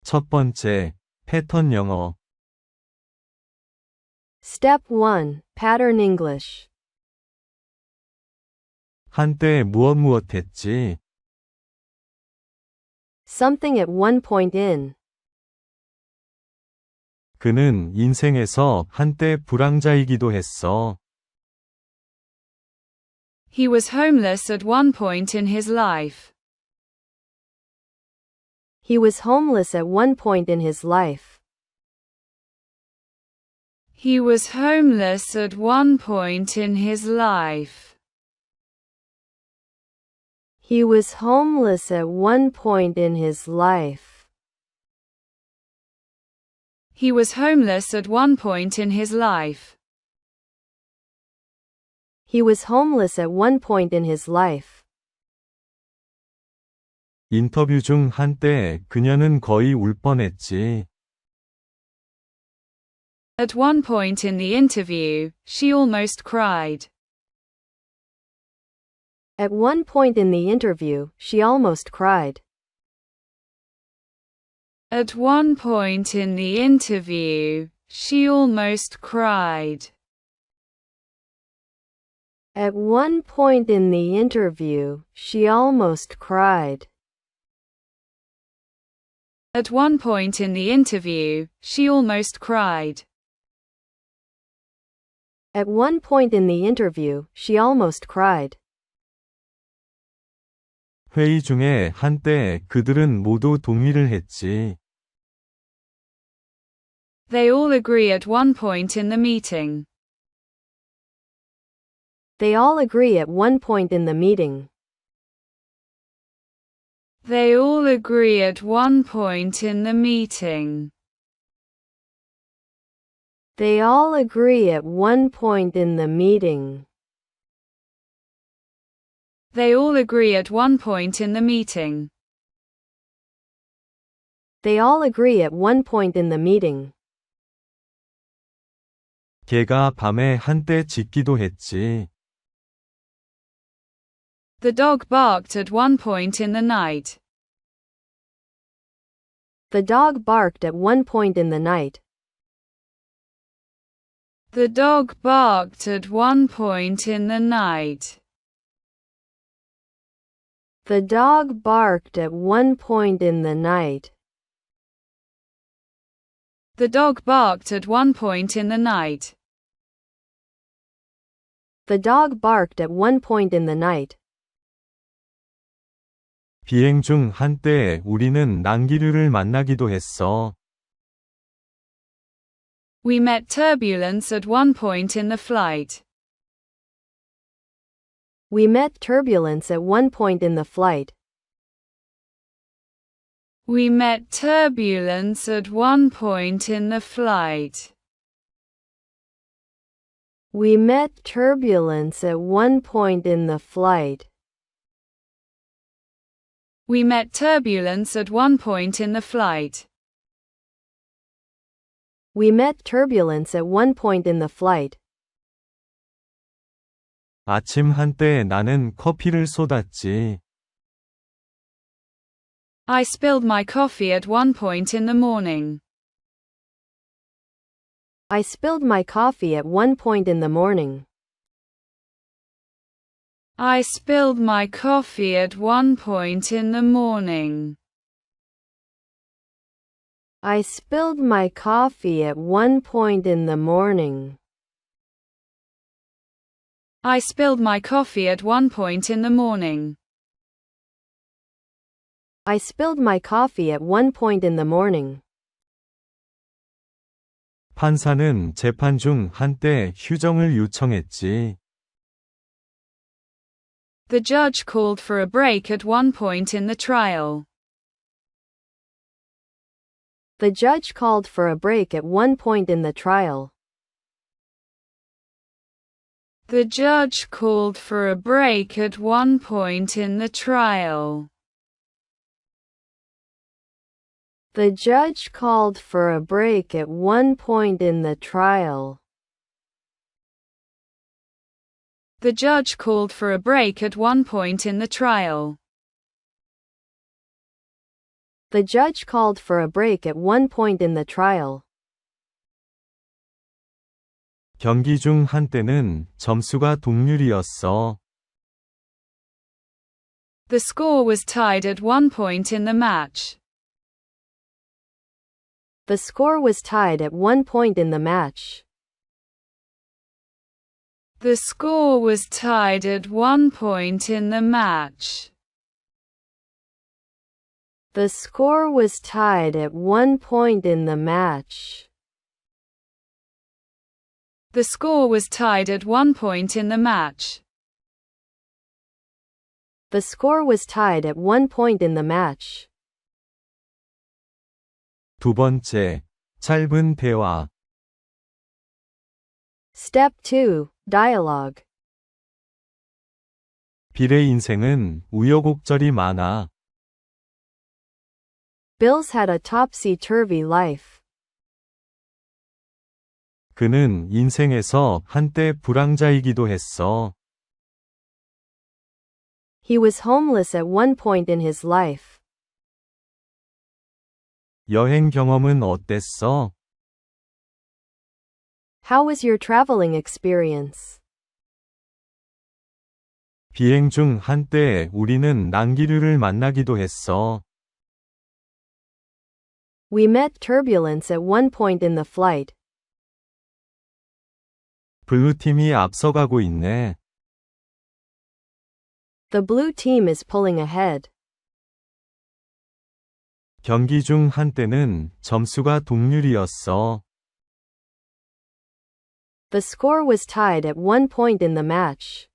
첫 번째, 패턴 영어. Step 1. Pattern English. 한때 무엇 했지? Something at one point in. 그는 인생에서 한때 불황자이기도 했어. He was homeless at one point in his life. He was homeless at one point in his life. He was homeless at one point in his life. He was homeless at one point in his life. He was homeless at one point in his life. He was homeless at one point in his life. 인터뷰 중 한때 그녀는 거의 울 뻔했지. At one point in the interview, she almost cried. At one point in the interview, she almost cried. At one point in the interview, she almost cried. At one point in the interview, she almost cried. At one point in the interview, she almost cried. At one point in the interview, she almost cried. 회의 중에 한때 그들은 모두 동의를 했지. They all agree at one point in the meeting. They all agree at one point in the meeting. They all agree at one point in the meeting. They all agree at one point in the meeting. They all agree at one point in the meeting. They all agree at one point in the meeting. 개가 밤에 한때 짖기도 했지. The dog barked at one point in the night. The dog barked at one point in the night. The dog barked at one point in the night. The dog barked at one point in the night. The dog barked at one point in the night. The dog barked at one point in the night. 비행 중 한때 우리는 난기류를 만나기도 했어. We met turbulence at one point in the flight. We met turbulence at one point in the flight. We met turbulence at one point in the flight. We met turbulence at one point in the flight. We met turbulence at one point in the flight. We met turbulence at one point in the flight. 아침 한때 나는 커피를 쏟았지. I spilled my coffee at one point in the morning. I spilled my coffee at one point in the morning. I spilled my coffee at one point in the morning. I spilled my coffee at one point in the morning. I spilled my coffee at one point in the morning. I spilled my coffee at one point in the morning. 판사는 재판 중 한때 휴정을 요청했지. The judge called for a break at one point in the trial. The judge called for a break at one point in the trial. The judge called for a break at one point in the trial. The judge called for a break at one point in the trial. The judge called for a break at one point in the trial. The judge called for a break at one point in the trial. 경기 중 한때는 점수가 동률이었어. The score was tied at one point in the match. The score was tied at one point in the match. The score was tied at one point in the match. The score was tied at one point in the match. The score was tied at one point in the match. The score was tied at one point in the match. 두 번째, 짧은 대화. Step 2. Dialogue. 빌의 인생은 우여곡절이 많아. Bill's had a topsy-turvy life. 그는 인생에서 한때 불황자이기도 했어. He was homeless at one point in his life. 여행 경험은 어땠어? How was your traveling experience? 비행 중 한때 우리는 난기류를 만나기도 했어. We met turbulence at one point in the flight. 블루팀이 앞서가고 있네. The blue team is pulling ahead. 경기 중 한때는 점수가 동률이었어. The score was tied at one point in the match.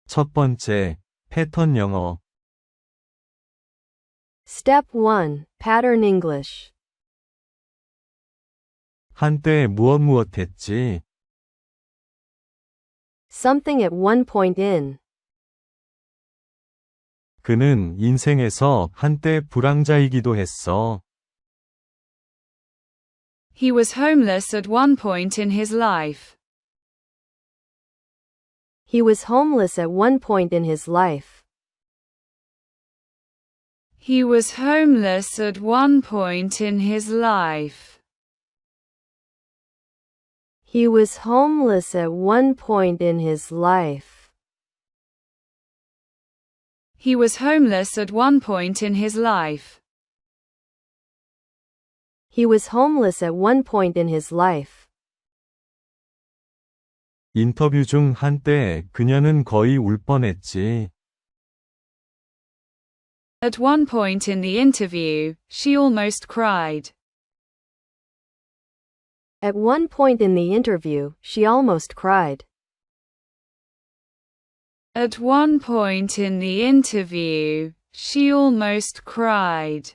첫 번째, 패턴 영어. Step 1. Pattern English. 한때 무엇 했지? Something at one point in. 그는 인생에서 한때 불황자이기도 했어. He was homeless at one point in his life. He was homeless at one point in his life. He was homeless at one point in his life. He was homeless at one point in his life. He was homeless at one point in his life. He was homeless at one point in his life. 인터뷰 중 한때 그녀는 거의 울 뻔했지. At one point in the interview, she almost cried. At one point in the interview, she almost cried. At one point in the interview, she almost cried.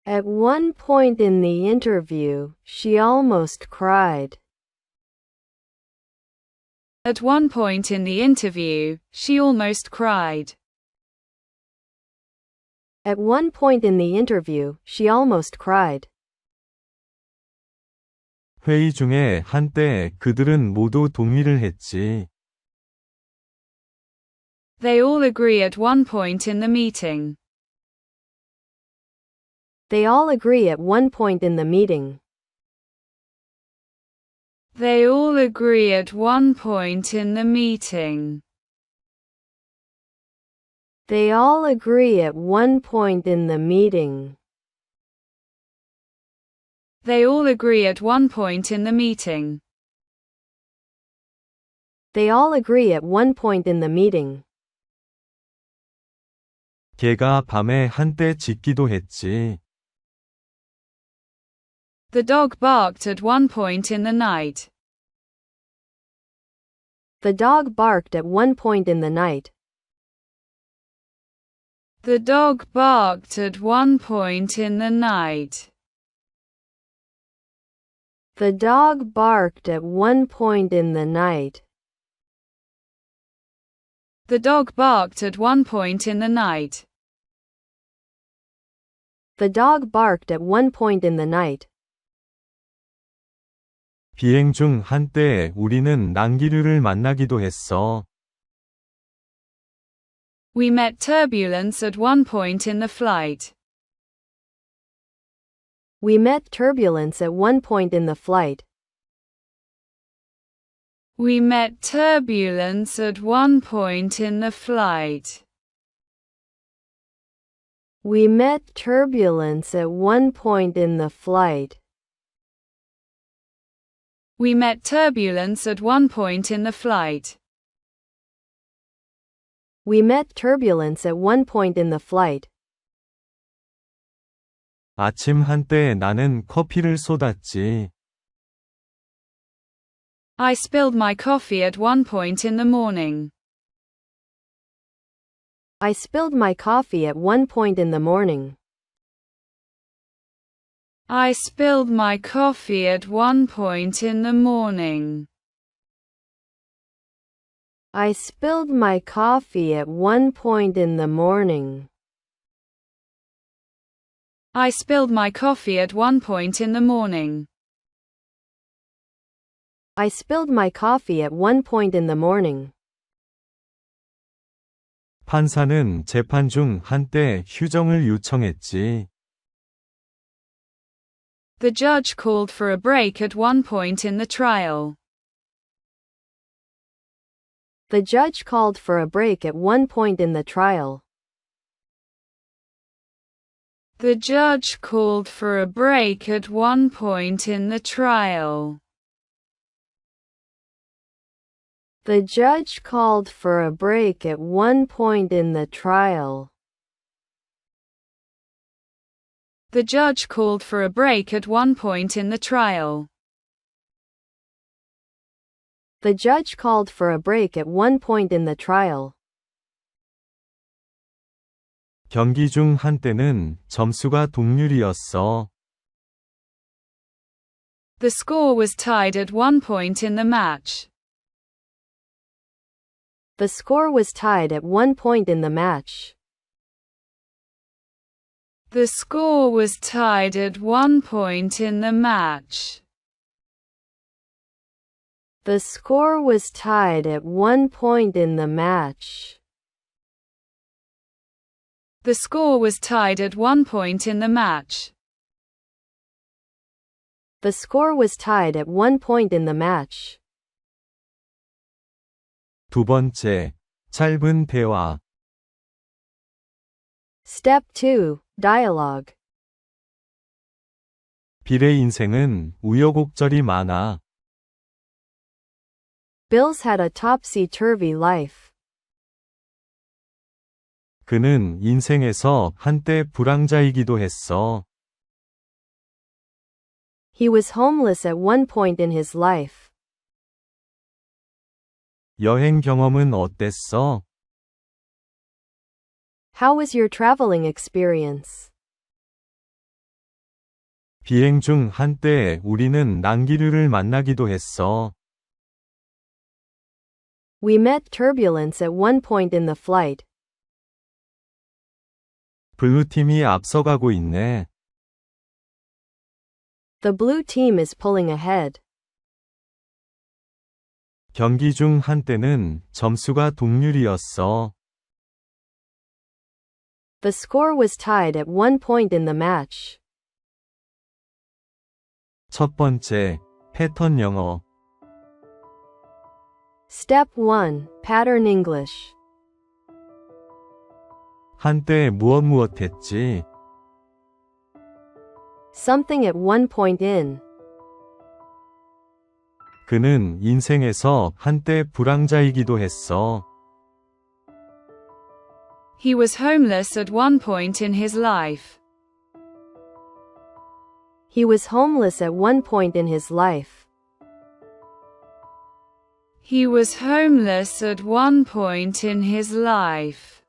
At one point in the interview, she almost cried. At one point in the interview, she almost cried. At one point in the interview, she almost cried. 회의 중에 한때 그들은 모두 동의를 했지. They all agree at one point in the meeting. They all agree at one point in the meeting. They all agree at one point in the meeting. They all agree at one point in the meeting. They all agree at one point in the meeting. They all agree at one point in the meeting. 개가 밤에 한때 짖기도 했지. The dog barked at one point in the night. The dog barked at one point in the night. The dog barked at one point in the night. The dog barked at one point in the night. The dog barked at one point in the night. The dog barked at one point in the night. 비행 중 한때 우리는 난기류를 만나기도 했어. We met turbulence at one point in the flight. We met turbulence at one point in the flight. We met turbulence at one point in the flight. We met turbulence at one point in the flight. We met turbulence at one point in the flight. We met turbulence at one point in the flight. 아침 한때 나는 커피를 쏟았지. I spilled my coffee at one point in the morning. I spilled my coffee at one point in the morning. I spilled my coffee at one point in the morning. I spilled my coffee at one point in the morning. I spilled my coffee at one point in the morning. I spilled my coffee at one point in the morning. 판사는 재판 중 한때 휴정을 요청했지. The judge called for a break at one point in the trial. The judge called for a break at one point in the trial. The judge called for a break at one point in the trial. The judge called for a break at one point in the trial. The judge called for a break at one point in the trial. The judge called for a break at one point in the trial. 경기 중 한때는 점수가 동률이었어. The score was tied at one point in the match. The score was tied at one point in the match. The score was tied at one point in the match. The score was tied at one point in the match. The score was tied at one point in the match. The score was tied at one point in the match. 두 번째, 짧은 대화. Step 2. Dialogue. 빌의 인생은 우여곡절이 많아. Bill's had a topsy-turvy life. 그는 인생에서 한때 불황자이기도 했어. He was homeless at one point in his life. 여행 경험은 어땠어? How was your traveling experience? 비행 중 한때 우리는 낭기류를 만나기도 했어. We met turbulence at one point in the flight. 블루팀이 앞서가고 있네. The blue team is pulling ahead. 경기 중 한때는 점수가 동률이었어. The score was tied at one point in the match. 첫 번째, 패턴 영어. Step 1. Pattern English. 한때 무엇 했지? Something at one point in. 그는 인생에서 한때 불황자이기도 했어. He was homeless at one point in his life. He was homeless at one point in his life. He was homeless at one point in his life.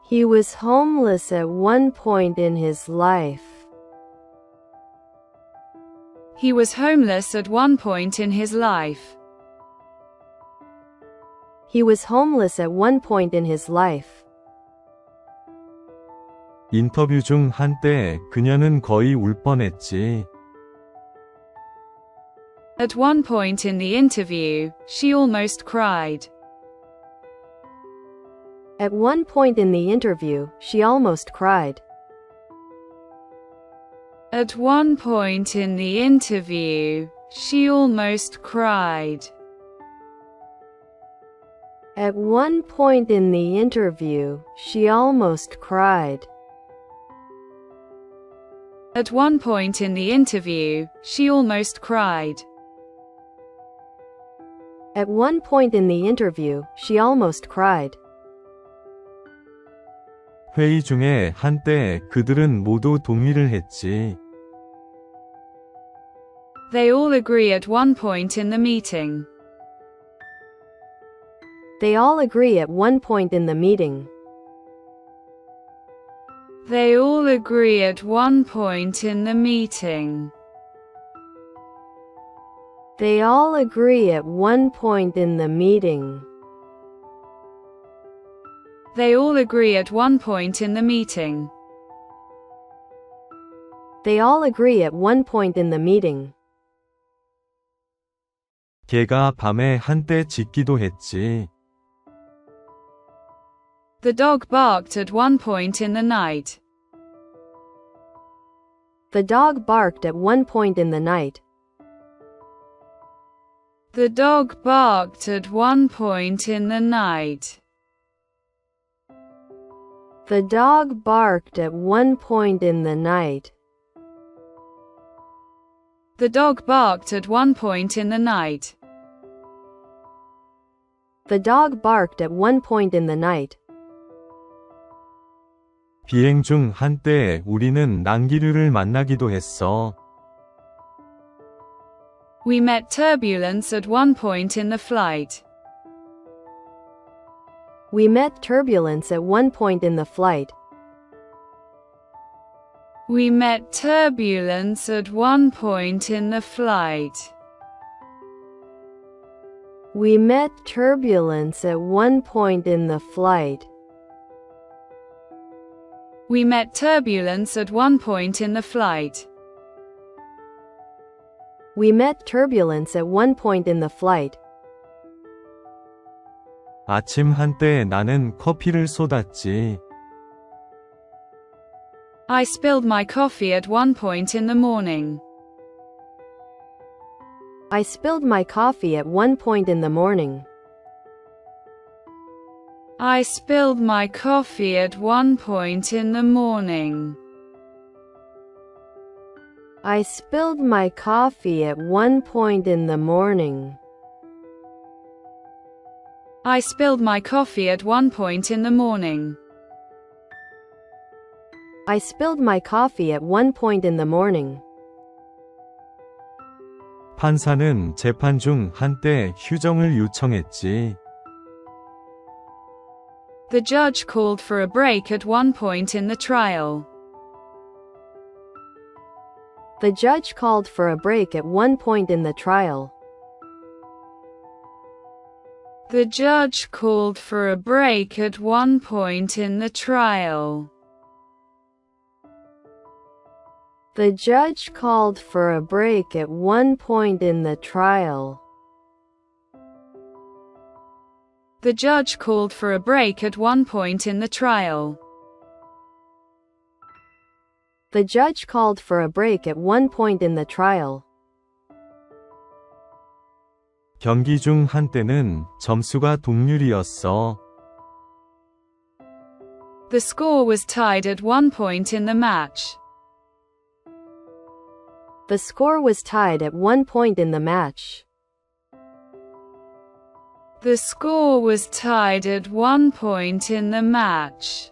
He was homeless at one point in his life. He was homeless at one point in his life. He was homeless at one point in his life. 인터뷰 중 한때 그녀는 거의 울 뻔했지. At one point in the interview, she almost cried. At one point in the interview, she almost cried. At one point in the interview, she almost cried. At one point in the interview, she almost cried. At one point in the interview, she almost cried. At one point in the interview, she almost cried. 회의 중에 한때 그들은 모두 동의를 했지. They all agree at one point in the meeting. They all agree at one point in the meeting. They all agree at one point in the meeting. They all agree at one point in the meeting. They all agree at one point in the meeting. They all agree at one point in the meeting. 개가 밤에 한때 짖기도 했지. The dog barked at one point in the night. The dog barked at one point in the night. The dog barked at one point in the night. The dog barked at one point in the night. The dog barked at one point in the night. The dog barked at one point in the night. 비행 중 한때 우리는 낭기류를 만나기도 했어. We met turbulence at one point in the flight. We met turbulence at one point in the flight. We met turbulence at one point in the flight. We met turbulence at one point in the flight. We met turbulence at one point in the flight. We met turbulence at one point in the flight. 아침 한때 나는 커피를 쏟았지. I spilled my coffee at one point in the morning. I spilled my coffee at one point in the morning. I spilled my coffee at one point in the morning. I spilled my coffee at one point in the morning. I spilled my coffee at one point in the morning. I spilled my coffee at one point in the morning. 판사는 재판 중 한때 휴정을 요청했지. The judge called for a break at one point in the trial. The judge called for a break at one point in the trial. The judge called for a break at one point in the trial. The judge called for a break at one point in the trial. The judge called for a break at one point in the trial. The judge called for a break at one point in the trial. 경기 중 한때는 점수가 동률이었어. The score was tied at one point in the match. The score was tied at one point in the match. The score was tied at one point in the match.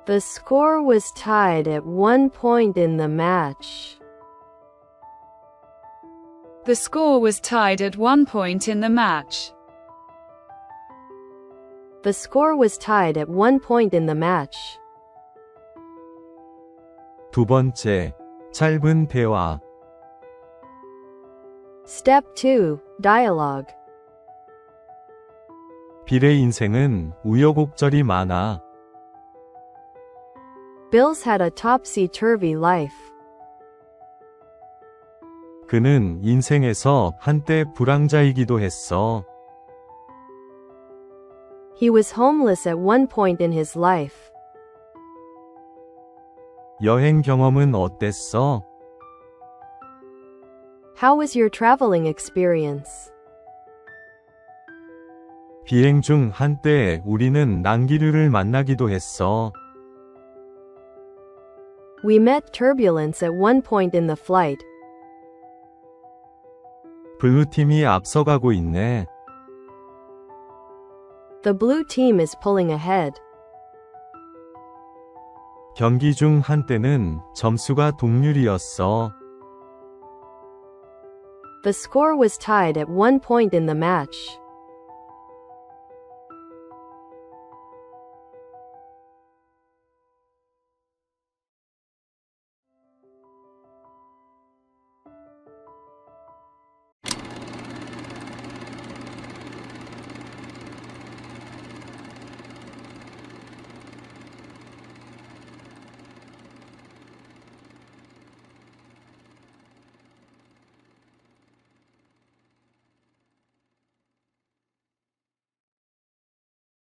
The score was tied at one point in the match. The score was tied at one point in the match. The score was tied at one point in the match. 두 번째, 짧은 대화. Step 2. Dialogue. 빌의 인생은 우여곡절이 많아. Bill's had a topsy-turvy life. 그는 인생에서 한때 불황자이기도 했어. He was homeless at one point in his life. 여행 경험은 어땠어? How was your traveling experience? 비행 중 한때 우리는 낭기류를 만나기도 했어. We met turbulence at one point in the flight. 블루팀이 앞서가고 있네. The blue team is pulling ahead. 경기 중 한때는 점수가 동률이었어. The score was tied at one point in the match.